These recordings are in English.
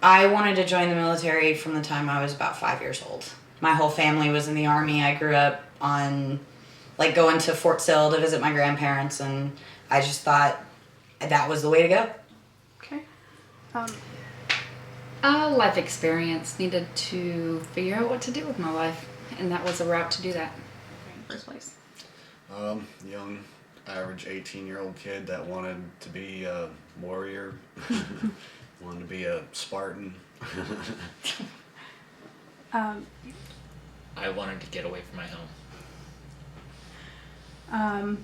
I wanted to join the military from the time I was about 5 years old. My whole family was in the Army. I grew up on, like, going to Fort Sill to visit my grandparents, and I just thought that was the way to go. Okay. Life experience. Needed to figure out what to do with my life, and that was a route to do that. First place. Young, average 18-year-old kid that wanted to be a warrior, wanted to be a Spartan. I wanted to get away from my home.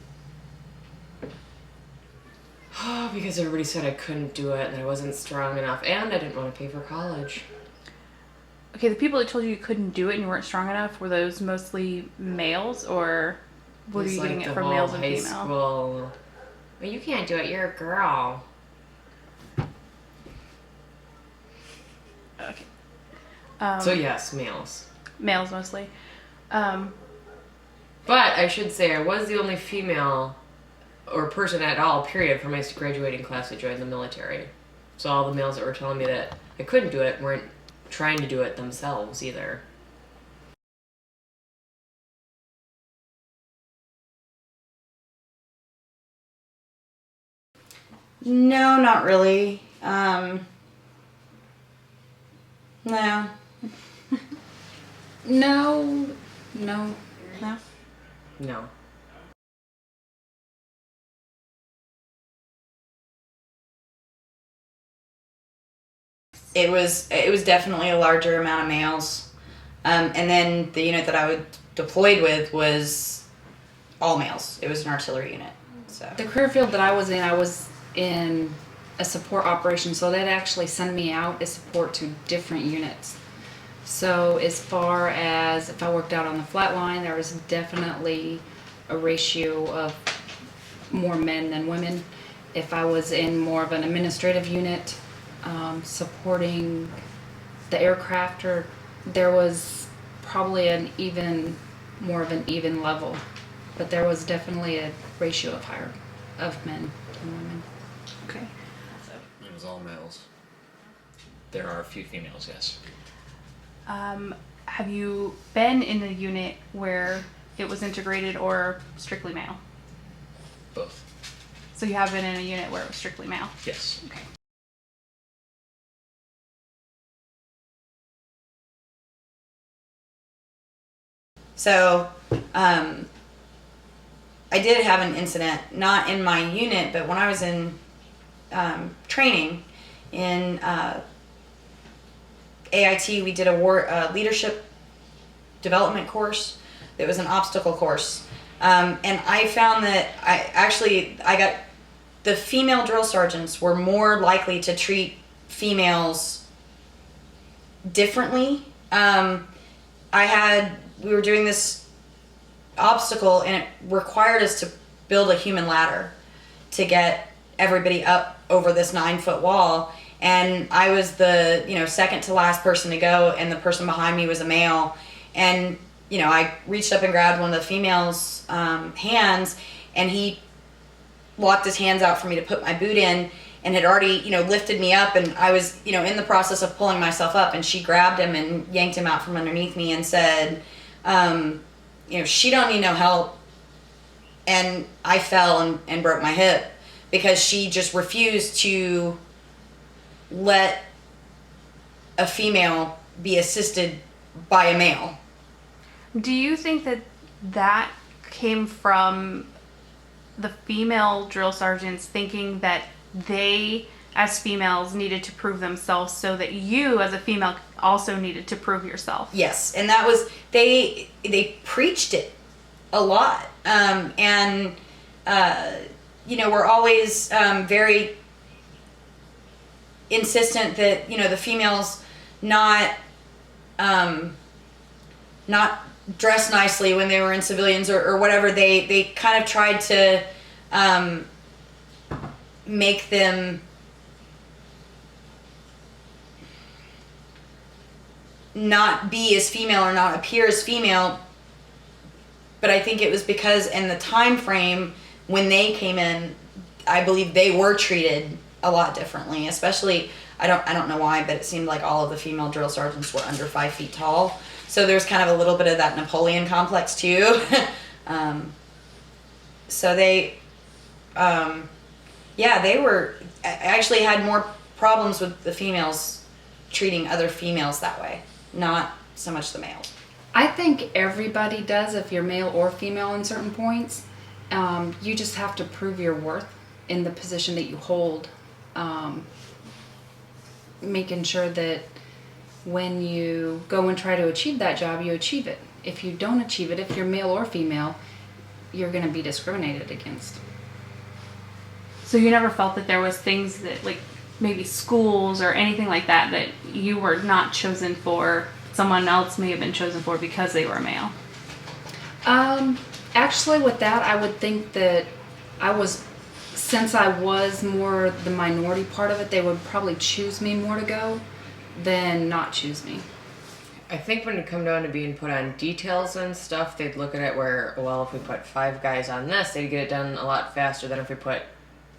Because everybody said I couldn't do it, that I wasn't strong enough, and I didn't want to pay for college. Okay, the people that told you couldn't do it and you weren't strong enough, were those mostly males, or were you getting it from males and high female? School. Well, you can't do it. You're a girl. Okay. So yes, males. Males mostly. But I should say I was the only female or person at all, period, from my graduating class that joined the military. So all the males that were telling me that I couldn't do it weren't trying to do it themselves either. No, not really. No. No. No? No. It was definitely a larger amount of males. And then the unit that I was deployed with was all males. It was an artillery unit. So The career field that I was in a support operation, so they'd actually send me out as support to different units. So as far as if I worked out on the flat line, there was definitely a ratio of more men than women. If I was in more of an administrative unit, supporting the aircraft, or there was probably more of an even level, but there was definitely a ratio of men than women. Okay. It was all males. There are a few females, yes. Have you been in a unit where it was integrated or strictly male? Both. So you have been in a unit where it was strictly male? Yes. Okay. So, I did have an incident, not in my unit, but when I was in training in AIT, we did a leadership development course. It was an obstacle course. And I found that the female drill sergeants were more likely to treat females differently. We were doing this obstacle, and it required us to build a human ladder to get everybody up over this 9-foot wall. And I was the, second to last person to go, and the person behind me was a male. And, I reached up and grabbed one of the female's hands, and he locked his hands out for me to put my boot in, and had already, lifted me up, and I was, in the process of pulling myself up, and she grabbed him and yanked him out from underneath me and said, she don't need no help. And I fell and broke my hip because she just refused to let a female be assisted by a male. Do you think that came from the female drill sergeants thinking that they, as females, needed to prove themselves, so that you, as a female, also needed to prove yourself? Yes, and that was, they preached it a lot. We're always very insistent that, the females not dress nicely when they were in civilians or whatever. They kind of tried to make them not be as female or not appear as female. But I think it was because in the time frame when they came in, I believe they were treated a lot differently. Especially, I don't know why, but it seemed like all of the female drill sergeants were under 5 feet tall. So there's kind of a little bit of that Napoleon complex too. So they, they were actually had more problems with the females treating other females that way, not so much the males. I think everybody does if you're male or female in certain points. You just have to prove your worth in the position that you hold. Making sure that when you go and try to achieve that job, you achieve it. If you don't achieve it, if you're male or female, you're going to be discriminated against. So you never felt that there was things that, like maybe schools or anything like that, that you were not chosen for, someone else may have been chosen for because they were male? Actually, with that, I would think that since I was more the minority part of it, they would probably choose me more to go than not choose me. I think when it come down to being put on details and stuff, they'd look at it where, well, if we put 5 guys on this, they'd get it done a lot faster than if we put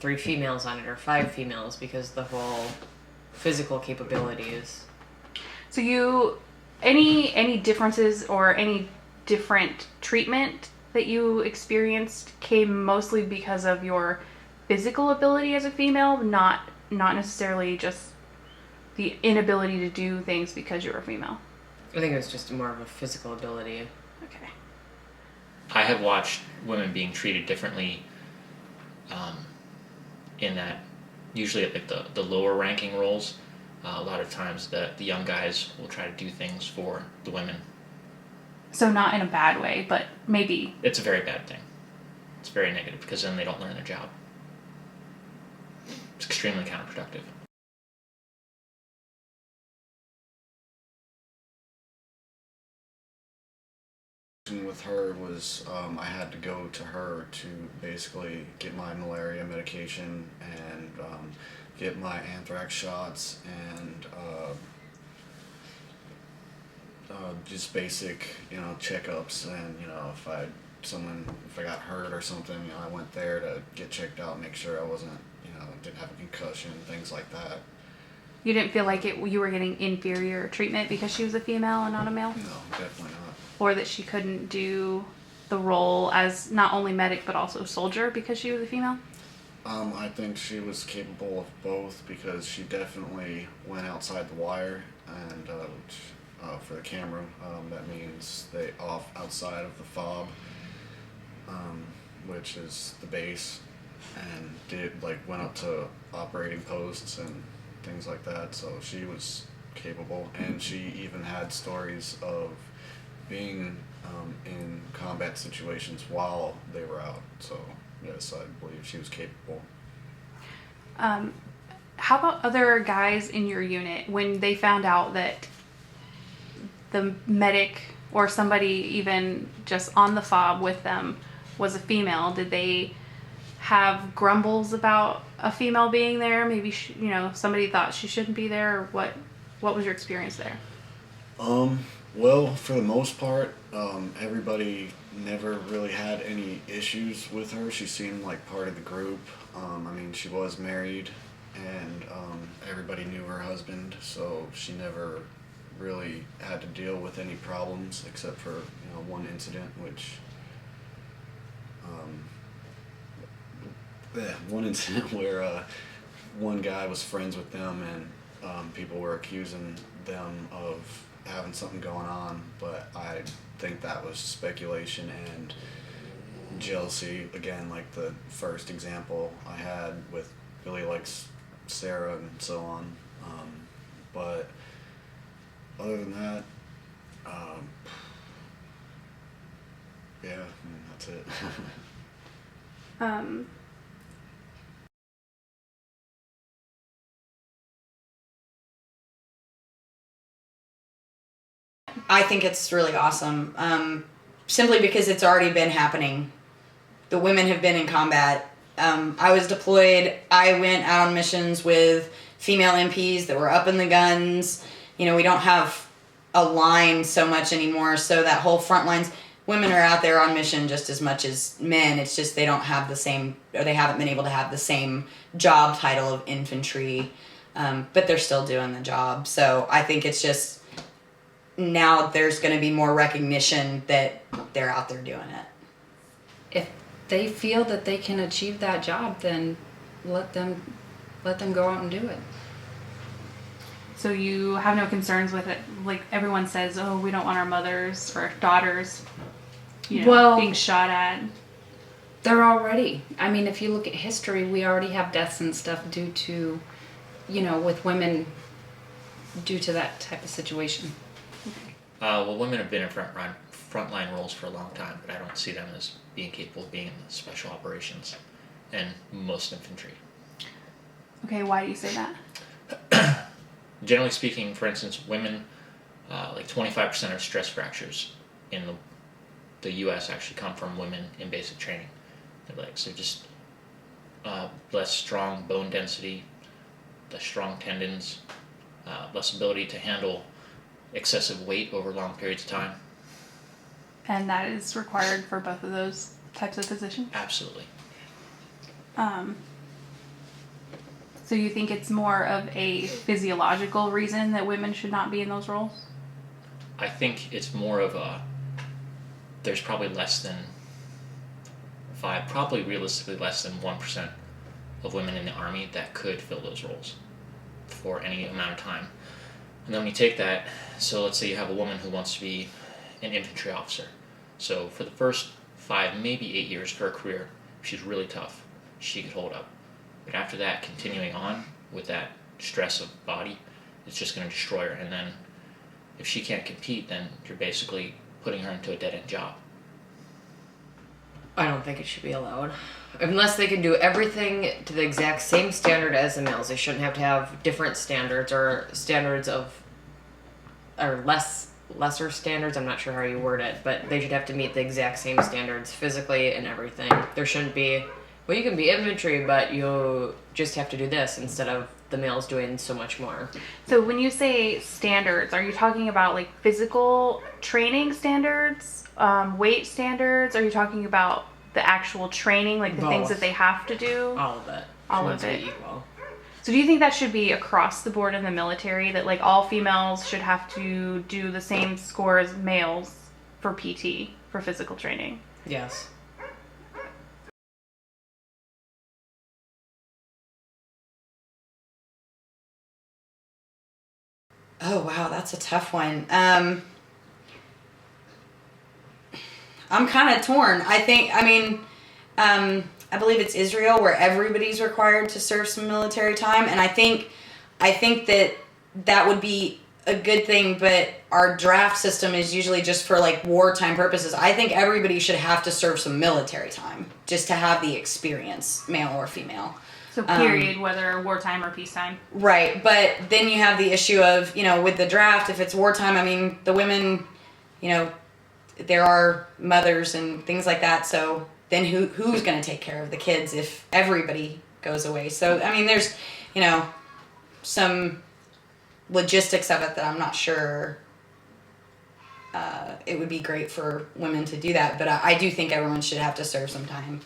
3 females on it or 5 females, because the whole physical capabilities. So you, any differences or any different treatment that you experienced came mostly because of your physical ability as a female, not necessarily just the inability to do things because you're a female? I think it was just more of a physical ability. Okay. I have watched women being treated differently in that usually at like the lower ranking roles, a lot of times the young guys will try to do things for the women. So not in a bad way, but maybe. It's a very bad thing. It's very negative because then they don't learn their job. It's extremely counterproductive. With her was I had to go to her to basically get my malaria medication and get my anthrax shots and just basic checkups, and if I got hurt or something, I went there to get checked out, make sure I wasn't didn't have a concussion, things like that. You didn't feel like you were getting inferior treatment because she was a female and not a male? No, definitely not. Or that she couldn't do the role as not only medic but also soldier because she was a female? I think she was capable of both, because she definitely went outside the wire, and for the camera, that means outside of the fob, which is the base, and went up to operating posts and things like that. So she was capable, and she even had stories of being in combat situations while they were out. So yes, I believe she was capable. How about other guys in your unit, when they found out that the medic or somebody even just on the fob with them was a female? Did they have grumbles about a female being there? Maybe somebody thought she shouldn't be there, or what was your experience there? Well, for the most part, everybody never really had any issues with her. She seemed like part of the group. She was married, and everybody knew her husband, so she never really had to deal with any problems except for one incident, where one guy was friends with them, and people were accusing them of having something going on, but I think that was speculation and jealousy, again, like the first example I had with Billy likes Sarah and so on. But other than that, that's it. I think it's really awesome, simply because it's already been happening. The women have been in combat. I was deployed. I went out on missions with female MPs that were up in the guns. We don't have a line so much anymore, so that whole front lines, women are out there on mission just as much as men. It's just they don't have the same, or they haven't been able to have the same job title of infantry. but they're still doing the job. So I think it's just now there's going to be more recognition that they're out there doing it. If they feel that they can achieve that job, then let them go out and do it. So you have no concerns with it? Like everyone says, oh, we don't want our mothers or daughters, being shot at. They're already. I mean, if you look at history, we already have deaths and stuff due to, with women due to that type of situation. Well, women have been in frontline roles for a long time, but I don't see them as being capable of being in the special operations and most infantry. Okay, why do you say that? Generally speaking, for instance, women, like 25% of stress fractures in the U.S. actually come from women in basic training. Their legs, they're just less strong bone density, less strong tendons, less ability to handle excessive weight over long periods of time. And that is required for both of those types of positions? Absolutely. So you think it's more of a physiological reason that women should not be in those roles? I think it's more of there's probably probably realistically less than 1% of women in the Army that could fill those roles for any amount of time. And then when you take that, so let's say you have a woman who wants to be an infantry officer. So for the first 5, maybe 8 years of her career, she's really tough. She could hold up. But after that, continuing on with that stress of body, it's just going to destroy her. And then if she can't compete, then you're basically putting her into a dead-end job. I don't think it should be allowed. Unless they can do everything to the exact same standard as the males. They shouldn't have to have different standards or standards or lesser standards. I'm not sure how you word it, but they should have to meet the exact same standards physically and everything. There shouldn't be, well, you can be infantry, but you just have to do this instead of the males doing so much more. So when you say standards, are you talking about like physical training standards, weight standards? Are you talking about the actual training, like the things that they have to do? All of it. All of it. Equal. So do you think that should be across the board in the military, that like all females should have to do the same score as males for PT, for physical training? Yes. Oh wow, that's a tough one. I'm kind of torn. I believe it's Israel where everybody's required to serve some military time, and I think that would be a good thing, but our draft system is usually just for like wartime purposes. I think everybody should have to serve some military time just to have the experience, male or female. So period, whether wartime or peacetime. Right, but then you have the issue of, with the draft, if it's wartime, the women, there are mothers and things like that, so then who's going to take care of the kids if everybody goes away? So, there's, some logistics of it that I'm not sure it would be great for women to do that, but I do think everyone should have to serve some time.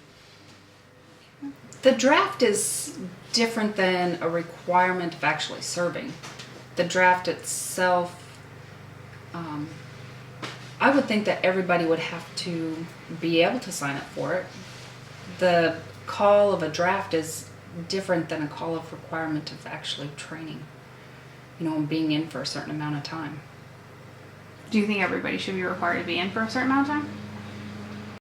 The draft is different than a requirement of actually serving. The draft itself, I would think that everybody would have to be able to sign up for it. The call of a draft is different than a call of requirement of actually training, and being in for a certain amount of time. Do you think everybody should be required to be in for a certain amount of time?